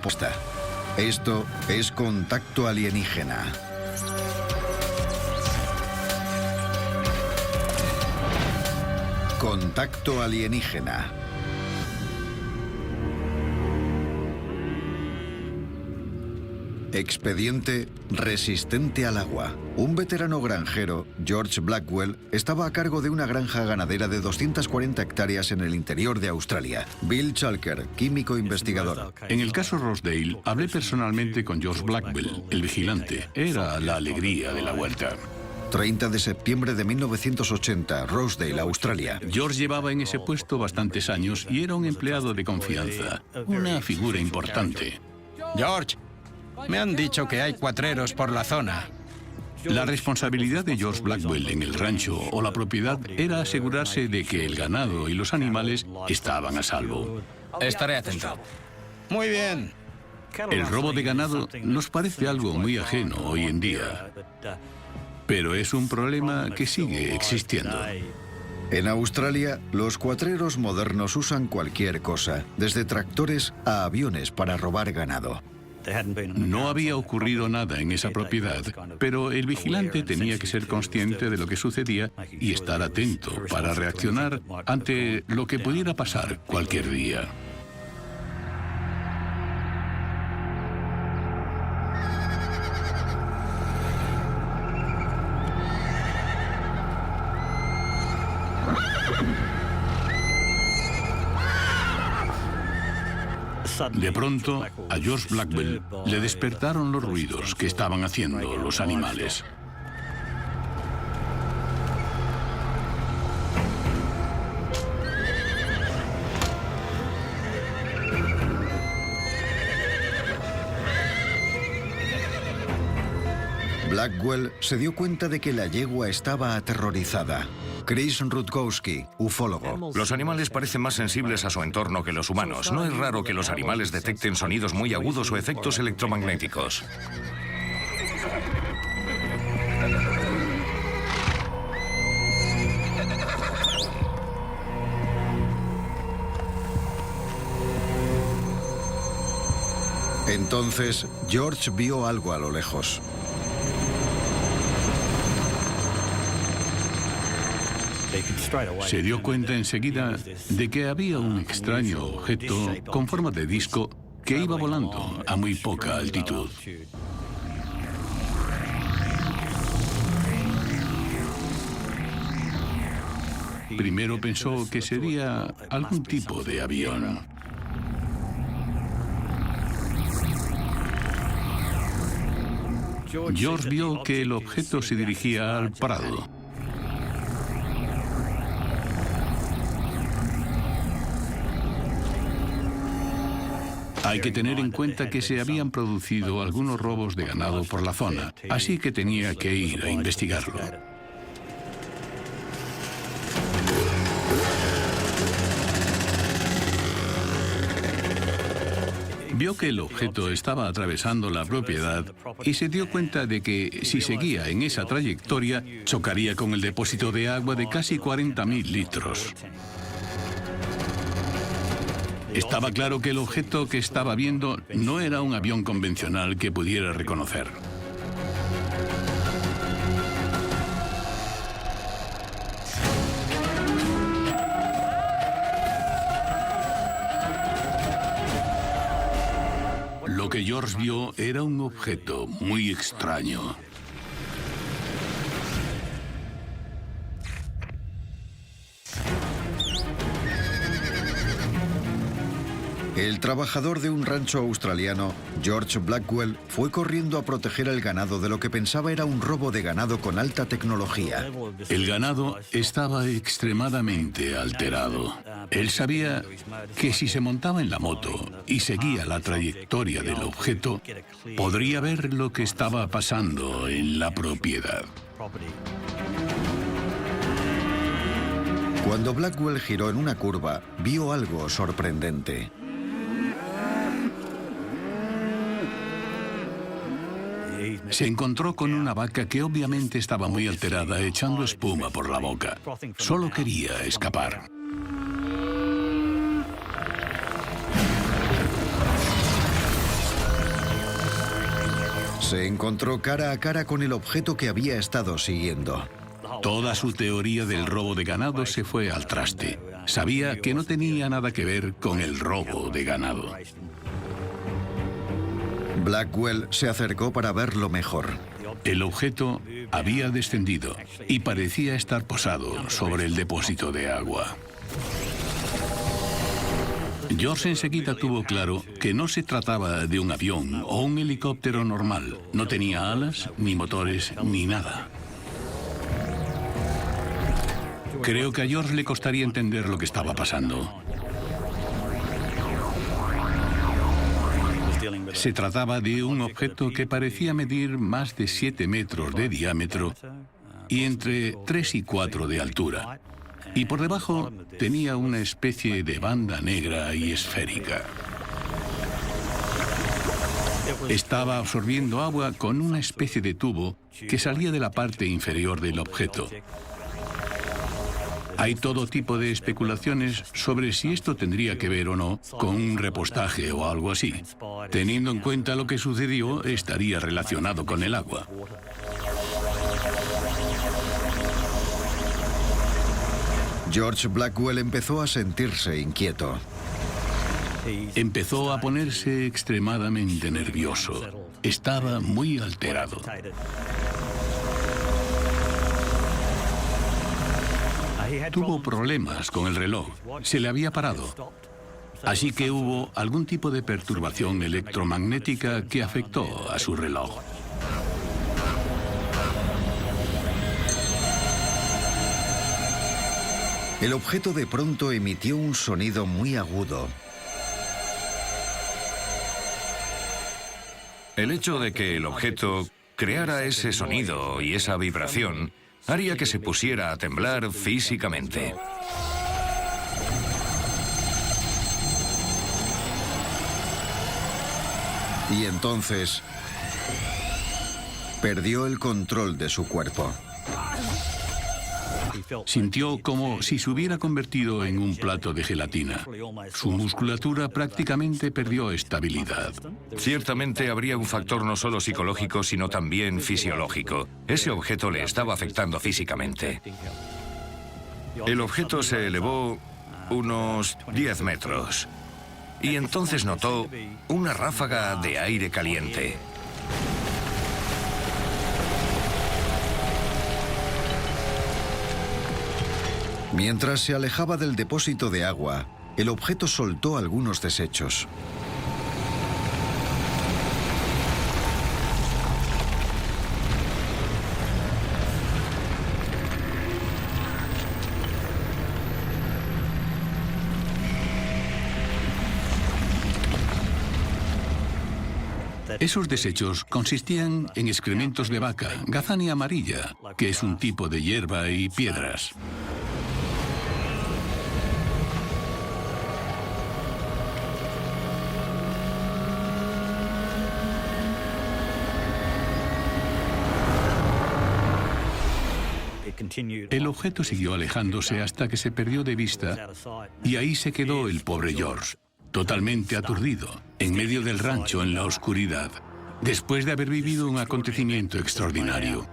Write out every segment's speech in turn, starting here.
Posta. Esto es Contacto Alienígena. Contacto Alienígena. Expediente resistente al agua. Un veterano granjero, George Blackwell, estaba a cargo de una granja ganadera de 240 hectáreas en el interior de Australia. Bill Chalker, químico investigador. En el caso Rosedale, hablé personalmente con George Blackwell, el vigilante. Era la alegría de la huerta. 30 de septiembre de 1980, Rosedale, Australia. George llevaba en ese puesto bastantes años y era un empleado de confianza, una figura importante. George, me han dicho que hay cuatreros por la zona. La responsabilidad de George Blackwell en el rancho o la propiedad era asegurarse de que el ganado y los animales estaban a salvo. Estaré atento. Muy bien. El robo de ganado nos parece algo muy ajeno hoy en día, pero es un problema que sigue existiendo. En Australia, los cuatreros modernos usan cualquier cosa, desde tractores a aviones para robar ganado. No había ocurrido nada en esa propiedad, pero el vigilante tenía que ser consciente de lo que sucedía y estar atento para reaccionar ante lo que pudiera pasar cualquier día. De pronto, a George Blackwell le despertaron los ruidos que estaban haciendo los animales. Blackwell se dio cuenta de que la yegua estaba aterrorizada. Chris Rutkowski, ufólogo. Los animales parecen más sensibles a su entorno que los humanos. No es raro que los animales detecten sonidos muy agudos o efectos electromagnéticos. Entonces, George vio algo a lo lejos. Se dio cuenta enseguida de que había un extraño objeto con forma de disco que iba volando a muy poca altitud. Primero pensó que sería algún tipo de avión. George vio que el objeto se dirigía al prado. Hay que tener en cuenta que se habían producido algunos robos de ganado por la zona, así que tenía que ir a investigarlo. Vio que el objeto estaba atravesando la propiedad y se dio cuenta de que si seguía en esa trayectoria, chocaría con el depósito de agua de casi 40.000 litros. Estaba claro que el objeto que estaba viendo no era un avión convencional que pudiera reconocer. Lo que George vio era un objeto muy extraño. El trabajador de un rancho australiano, George Blackwell, fue corriendo a proteger el ganado de lo que pensaba era un robo de ganado con alta tecnología. El ganado estaba extremadamente alterado. Él sabía que si se montaba en la moto y seguía la trayectoria del objeto, podría ver lo que estaba pasando en la propiedad. Cuando Blackwell giró en una curva, vio algo sorprendente. Se encontró con una vaca que obviamente estaba muy alterada, echando espuma por la boca. Solo quería escapar. Se encontró cara a cara con el objeto que había estado siguiendo. Toda su teoría del robo de ganado se fue al traste. Sabía que no tenía nada que ver con el robo de ganado. Blackwell se acercó para verlo mejor. El objeto había descendido y parecía estar posado sobre el depósito de agua. George enseguida tuvo claro que no se trataba de un avión o un helicóptero normal. No tenía alas, ni motores, ni nada. Creo que a George le costaría entender lo que estaba pasando. Se trataba de un objeto que parecía medir más de 7 metros de diámetro y entre 3 y 4 de altura. Y por debajo tenía una especie de banda negra y esférica. Estaba absorbiendo agua con una especie de tubo que salía de la parte inferior del objeto. Hay todo tipo de especulaciones sobre si esto tendría que ver o no con un repostaje o algo así. Teniendo en cuenta lo que sucedió, estaría relacionado con el agua. George Blackwell empezó a sentirse inquieto. Empezó a ponerse extremadamente nervioso. Estaba muy alterado. Tuvo problemas con el reloj. Se le había parado. Así que hubo algún tipo de perturbación electromagnética que afectó a su reloj. El objeto de pronto emitió un sonido muy agudo. El hecho de que el objeto creara ese sonido y esa vibración haría que se pusiera a temblar físicamente. Y entonces perdió el control de su cuerpo. Sintió como si se hubiera convertido en un plato de gelatina. Su musculatura prácticamente perdió estabilidad. Ciertamente habría un factor no solo psicológico, sino también fisiológico. Ese objeto le estaba afectando físicamente. El objeto se elevó unos 10 metros y entonces notó una ráfaga de aire caliente. Mientras se alejaba del depósito de agua, el objeto soltó algunos desechos. Esos desechos consistían en excrementos de vaca, gazania amarilla, que es un tipo de hierba, y piedras. El objeto siguió alejándose hasta que se perdió de vista y ahí se quedó el pobre George, totalmente aturdido, en medio del rancho en la oscuridad, después de haber vivido un acontecimiento extraordinario.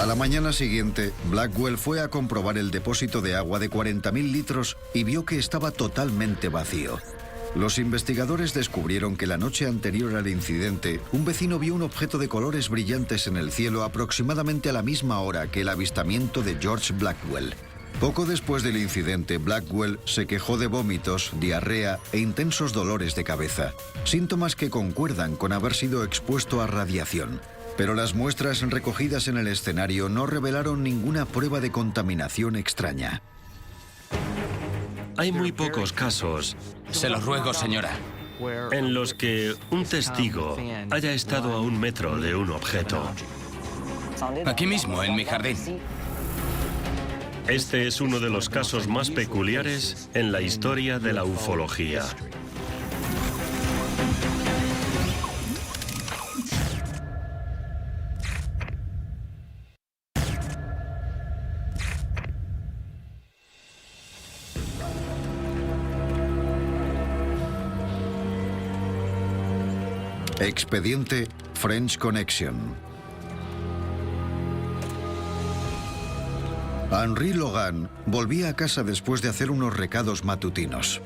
A la mañana siguiente, Blackwell fue a comprobar el depósito de agua de 40.000 litros y vio que estaba totalmente vacío. Los investigadores descubrieron que la noche anterior al incidente, un vecino vio un objeto de colores brillantes en el cielo aproximadamente a la misma hora que el avistamiento de George Blackwell. Poco después del incidente, Blackwell se quejó de vómitos, diarrea e intensos dolores de cabeza, síntomas que concuerdan con haber sido expuesto a radiación. Pero las muestras recogidas en el escenario no revelaron ninguna prueba de contaminación extraña. Hay muy pocos casos Se lo ruego, señora. en los que un testigo haya estado a 1 metro de un objeto. Aquí mismo, en mi jardín. Este es uno de los casos más peculiares en la historia de la ufología. Expediente French Connection. Henri Logan volvía a casa después de hacer unos recados matutinos.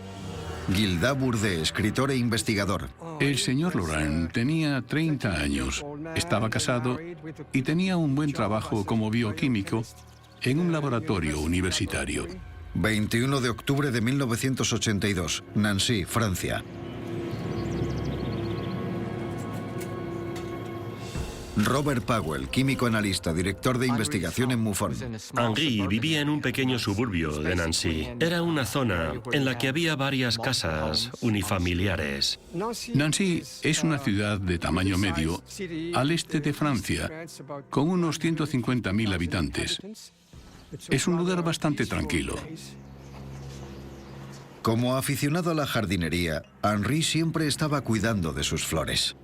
Gilda Bourdais, escritor e investigador. El señor Logan tenía 30 años, estaba casado y tenía un buen trabajo como bioquímico en un laboratorio universitario. 21 de octubre de 1982, Nancy, Francia. Robert Powell, químico analista, director de investigación en MUFON. Henri vivía en un pequeño suburbio de Nancy. Era una zona en la que había varias casas unifamiliares. Nancy es una ciudad de tamaño medio al este de Francia, con unos 150.000 habitantes. Es un lugar bastante tranquilo. Como aficionado a la jardinería, Henri siempre estaba cuidando de sus flores.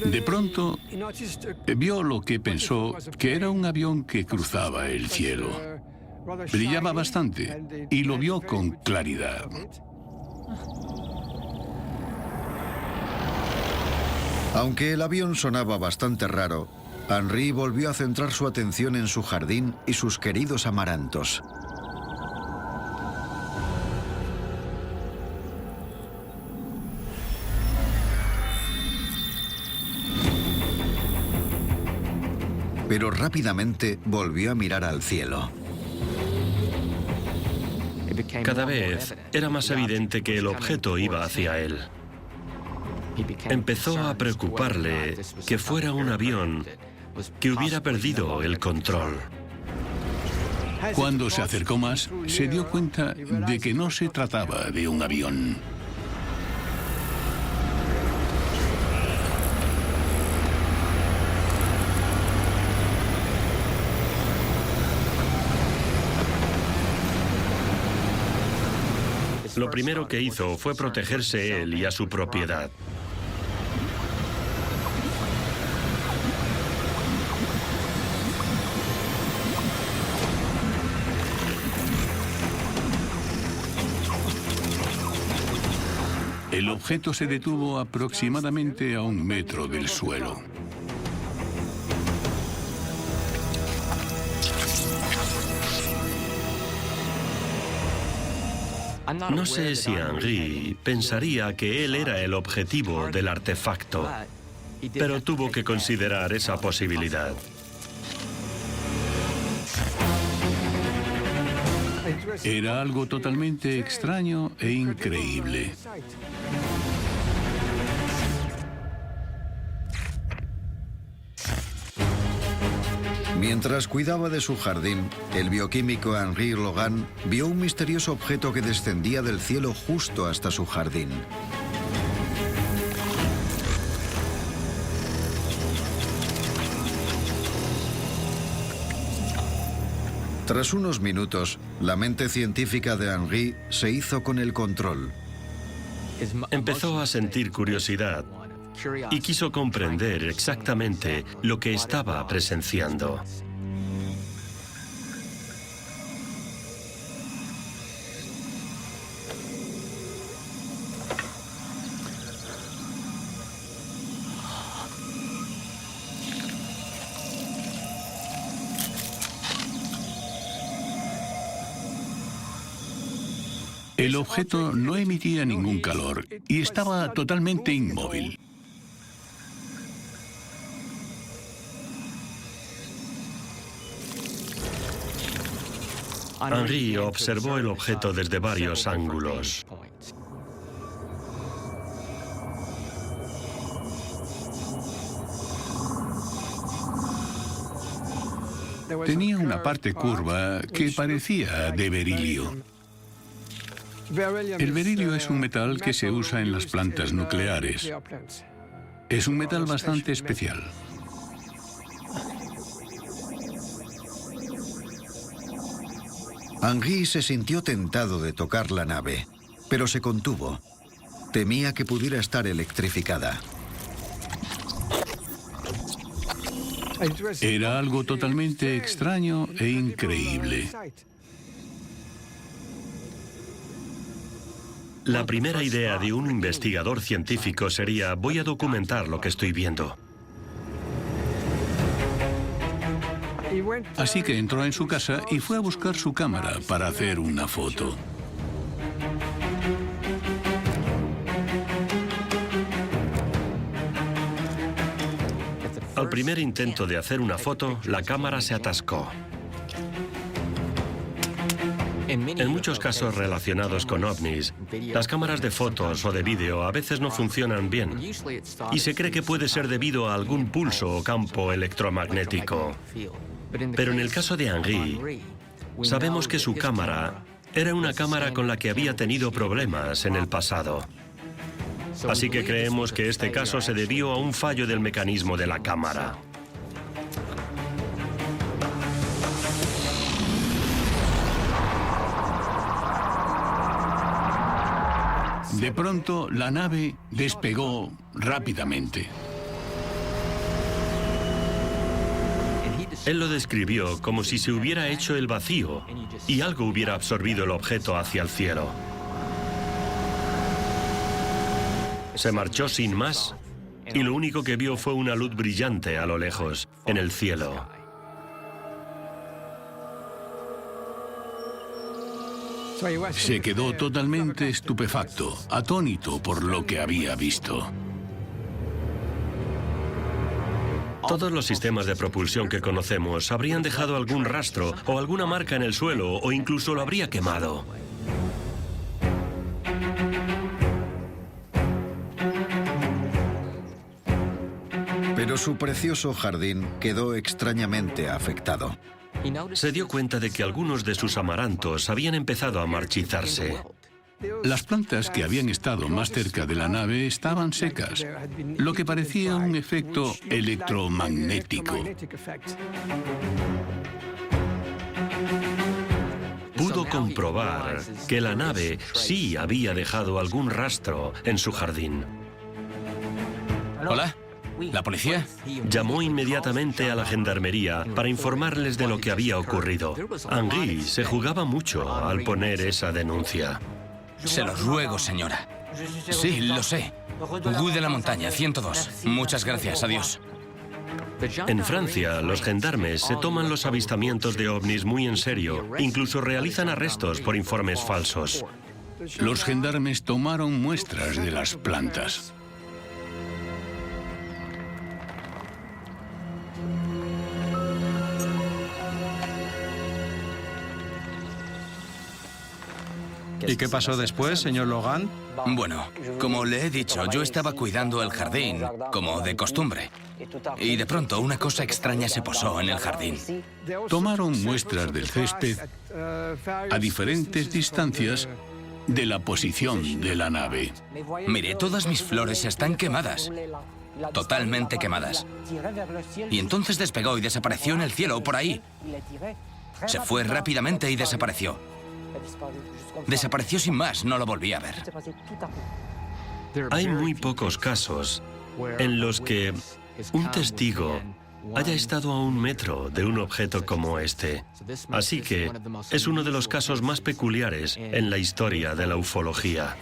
De pronto, vio lo que pensó que era un avión que cruzaba el cielo. Brillaba bastante y lo vio con claridad. Aunque el avión sonaba bastante raro, Henri volvió a centrar su atención en su jardín y sus queridos amarantos. Pero rápidamente volvió a mirar al cielo. Cada vez era más evidente que el objeto iba hacia él. Empezó a preocuparle que fuera un avión que hubiera perdido el control. Cuando se acercó más, se dio cuenta de que no se trataba de un avión. Lo primero que hizo fue protegerse él y a su propiedad. El objeto se detuvo aproximadamente a 1 metro del suelo. No sé si Henri pensaría que él era el objetivo del artefacto, pero tuvo que considerar esa posibilidad. Era algo totalmente extraño e increíble. Mientras cuidaba de su jardín, el bioquímico Henri Logan vio un misterioso objeto que descendía del cielo justo hasta su jardín. Tras unos minutos, la mente científica de Henri se hizo con el control. Empezó a sentir curiosidad y quiso comprender exactamente lo que estaba presenciando. El objeto no emitía ningún calor y estaba totalmente inmóvil. Henri observó el objeto desde varios ángulos. Tenía una parte curva que parecía de berilio. El berilio es un metal que se usa en las plantas nucleares. Es un metal bastante especial. Henry se sintió tentado de tocar la nave, pero se contuvo. Temía que pudiera estar electrificada. Era algo totalmente extraño e increíble. La primera idea de un investigador científico sería: voy a documentar lo que estoy viendo. Así que entró en su casa y fue a buscar su cámara para hacer una foto. Al primer intento de hacer una foto, la cámara se atascó. En muchos casos relacionados con ovnis, las cámaras de fotos o de vídeo a veces no funcionan bien y se cree que puede ser debido a algún pulso o campo electromagnético. Pero en el caso de Henry, sabemos que su cámara era una cámara con la que había tenido problemas en el pasado. Así que creemos que este caso se debió a un fallo del mecanismo de la cámara. De pronto, la nave despegó rápidamente. Él lo describió como si se hubiera hecho el vacío y algo hubiera absorbido el objeto hacia el cielo. Se marchó sin más y lo único que vio fue una luz brillante a lo lejos, en el cielo. Se quedó totalmente estupefacto, atónito por lo que había visto. Todos los sistemas de propulsión que conocemos habrían dejado algún rastro o alguna marca en el suelo o incluso lo habría quemado. Pero su precioso jardín quedó extrañamente afectado. Se dio cuenta de que algunos de sus amarantos habían empezado a marchitarse. Las plantas que habían estado más cerca de la nave estaban secas, lo que parecía un efecto electromagnético. Pudo comprobar que la nave sí había dejado algún rastro en su jardín. ¿Hola? ¿La policía? Llamó inmediatamente a la gendarmería para informarles de lo que había ocurrido. Henry se jugaba mucho al poner esa denuncia. Se lo ruego, señora. Sí, lo sé. Gu de la montaña, 102. Muchas gracias, adiós. En Francia, los gendarmes se toman los avistamientos de ovnis muy en serio. Incluso realizan arrestos por informes falsos. Los gendarmes tomaron muestras de las plantas. ¿Y qué pasó después, señor Logan? Bueno, como le he dicho, yo estaba cuidando el jardín, como de costumbre. Y de pronto una cosa extraña se posó en el jardín. Tomaron muestras del césped a diferentes distancias de la posición de la nave. Mire, todas mis flores están quemadas. Totalmente quemadas. Y entonces despegó y desapareció en el cielo, por ahí. Se fue rápidamente y desapareció. Desapareció sin más, no lo volví a ver. Hay muy pocos casos en los que un testigo haya estado a 1 metro de un objeto como este. Así que es uno de los casos más peculiares en la historia de la ufología.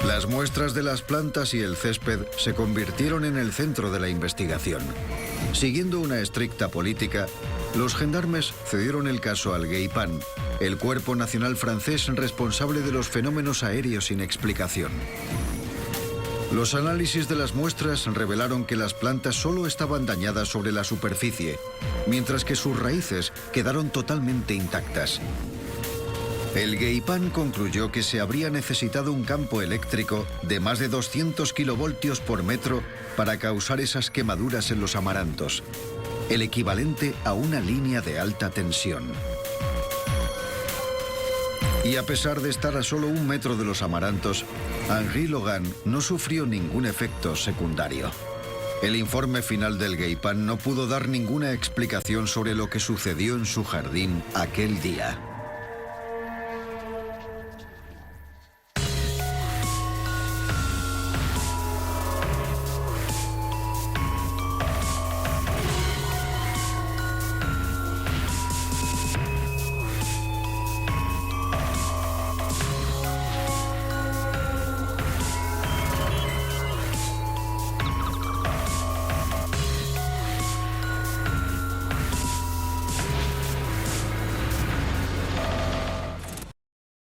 Las muestras de las plantas y el césped se convirtieron en el centro de la investigación. Siguiendo una estricta política, los gendarmes cedieron el caso al GEIPAN, el cuerpo nacional francés responsable de los fenómenos aéreos sin explicación. Los análisis de las muestras revelaron que las plantas solo estaban dañadas sobre la superficie, mientras que sus raíces quedaron totalmente intactas. El GEIPAN concluyó que se habría necesitado un campo eléctrico de más de 200 kilovoltios por metro para causar esas quemaduras en los amarantos, el equivalente a una línea de alta tensión. Y a pesar de estar a solo 1 metro de los amarantos, Henry Logan no sufrió ningún efecto secundario. El informe final del Geipan no pudo dar ninguna explicación sobre lo que sucedió en su jardín aquel día.